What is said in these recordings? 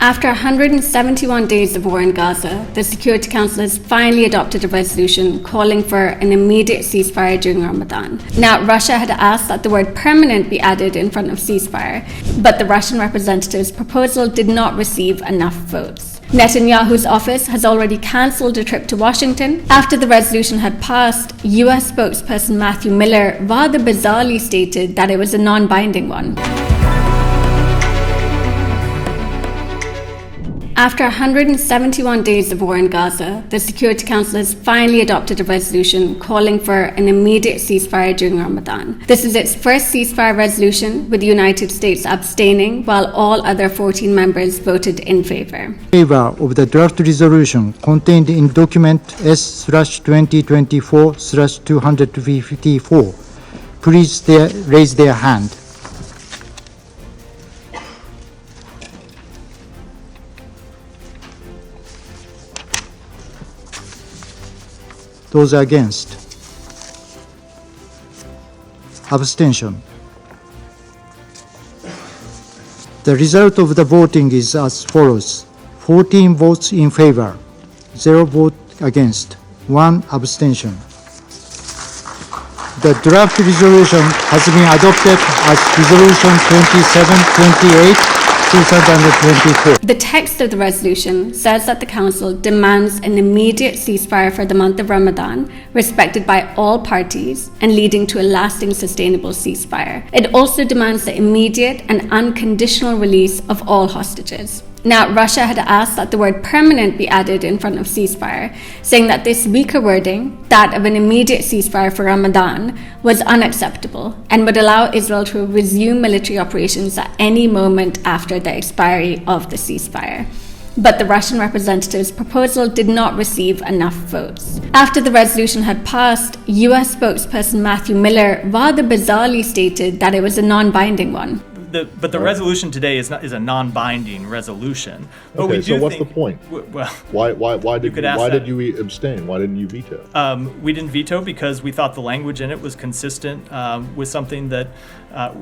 After 171 days of war in Gaza, the Security Council has finally adopted a resolution calling for an immediate ceasefire during Ramadan. Now, Russia had asked that the word permanent be added in front of ceasefire, but the Russian representative's proposal did not receive enough votes. Netanyahu's office has already cancelled a trip to Washington. After the resolution had passed, US spokesperson Matthew Miller rather bizarrely stated that it was a non-binding one. After 171 days of war in Gaza, the Security Council has finally adopted a resolution calling for an immediate ceasefire during Ramadan. This is its first ceasefire resolution, with the United States abstaining, while all other 14 members voted in favor. Favor of the draft resolution contained in document S/2024/254. Please raise their hand. Those against? Abstention. The result of the voting is as follows: 14 votes in favor, 0 vote against, 1 abstention. The draft resolution has been adopted as Resolution 2728. 2024. The text of the resolution says that the Council demands an immediate ceasefire for the month of Ramadan, respected by all parties and leading to a lasting, sustainable ceasefire. It also demands the immediate and unconditional release of all hostages. Now, Russia had asked that the word permanent be added in front of ceasefire, saying that this weaker wording, that of an immediate ceasefire for Ramadan, was unacceptable and would allow Israel to resume military operations at any moment after the expiry of the ceasefire. But the Russian representative's proposal did not receive enough votes. After the resolution had passed, US spokesperson Matthew Miller rather bizarrely stated that it was a non-binding one. But the resolution today is a non-binding resolution. But okay, so what's the point? Well, why did you abstain? Why didn't you veto? We didn't veto because we thought the language in it was consistent with something that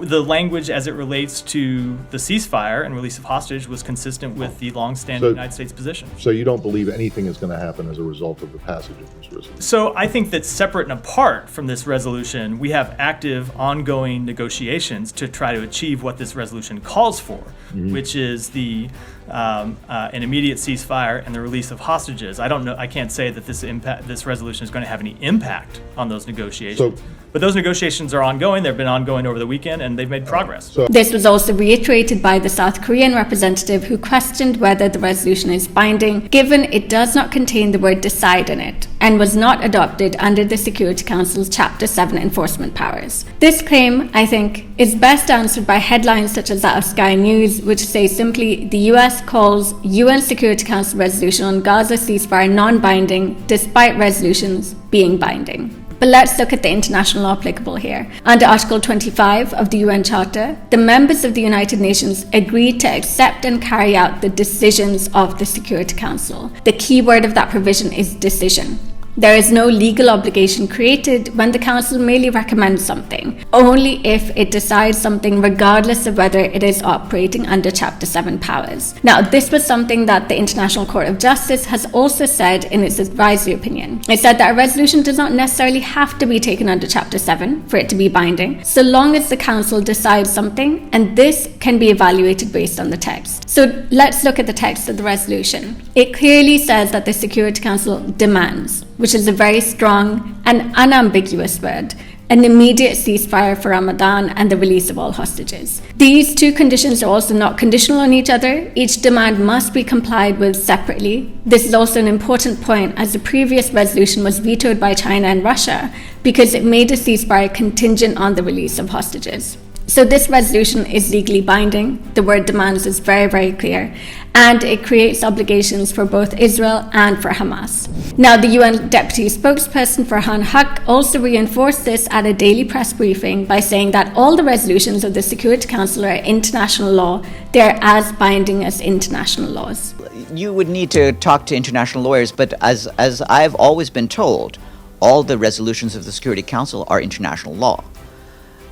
the language as it relates to the ceasefire and release of hostage was consistent with the long-standing United States position. So you don't believe anything is going to happen as a result of the passage of this resolution? So I think that separate and apart from this resolution, we have active, ongoing negotiations to try to achieve what this resolution calls for, which is the an immediate ceasefire and the release of hostages. I can't say that this resolution is going to have any impact on those negotiations. But those negotiations are ongoing. They've been ongoing over the weekend, and they've made progress. This was also reiterated by the South Korean representative, who questioned whether the resolution is binding, given it does not contain the word decide in it, and was not adopted under the Security Council's Chapter 7 enforcement powers. This claim, I think, is best answered by headlines such as that of Sky News, which say simply, the US calls UN Security Council resolution on Gaza ceasefire non-binding, despite resolutions being binding. But let's look at the international law applicable here. Under Article 25 of the UN Charter, the members of the United Nations agreed to accept and carry out the decisions of the Security Council. The key word of that provision is decision. There is no legal obligation created when the Council merely recommends something, only if it decides something regardless of whether it is operating under Chapter 7 powers. Now, this was something that the International Court of Justice has also said in its advisory opinion. It said that a resolution does not necessarily have to be taken under Chapter 7 for it to be binding, so long as the Council decides something, and this can be evaluated based on the text. So let's look at the text of the resolution. It clearly says that the Security Council demands, which is a very strong and unambiguous word, an immediate ceasefire for Ramadan and the release of all hostages. These two conditions are also not conditional on each other. Each demand must be complied with separately. This is also an important point, as the previous resolution was vetoed by China and Russia because it made a ceasefire contingent on the release of hostages. So this resolution is legally binding. The word demands is very, very clear, and it creates obligations for both Israel and for Hamas. Now, the UN Deputy Spokesperson Farhan Haq also reinforced this at a daily press briefing by saying that all the resolutions of the Security Council are international law. They're as binding as international laws. You would need to talk to international lawyers, but as I've always been told, all the resolutions of the Security Council are international law.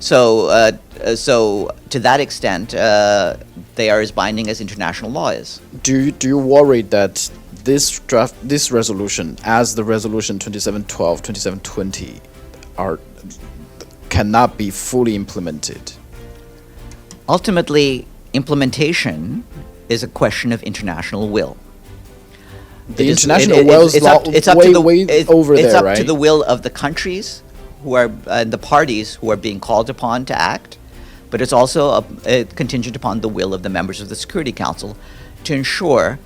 So to that extent, they are as binding as international law is. Do you worry that this resolution, as the resolution 2712, 2720, cannot be fully implemented? Ultimately, implementation is a question of international will. The international will is way over there, right? It's up to the will of the countries who are the parties who are being called upon to act, but it's also contingent upon the will of the members of the Security Council to ensure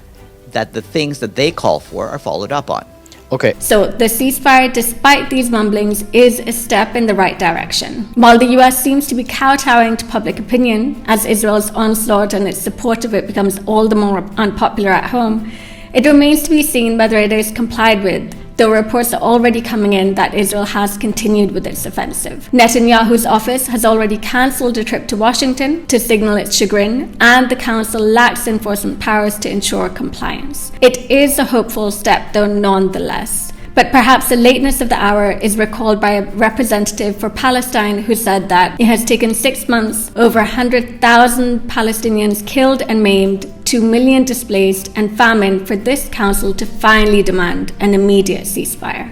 that the things that they call for are followed up on. Okay. So the ceasefire, despite these mumblings, is a step in the right direction. While the US seems to be kowtowing to public opinion as Israel's onslaught and its support of it becomes all the more unpopular at home, it remains to be seen whether it is complied with, though reports are already coming in that Israel has continued with its offensive. Netanyahu's office has already cancelled a trip to Washington to signal its chagrin, and the council lacks enforcement powers to ensure compliance. It is a hopeful step, though, nonetheless. But perhaps the lateness of the hour is recalled by a representative for Palestine who said that it has taken 6 months, over 100,000 Palestinians killed and maimed, 2 million displaced, and famine for this council to finally demand an immediate ceasefire.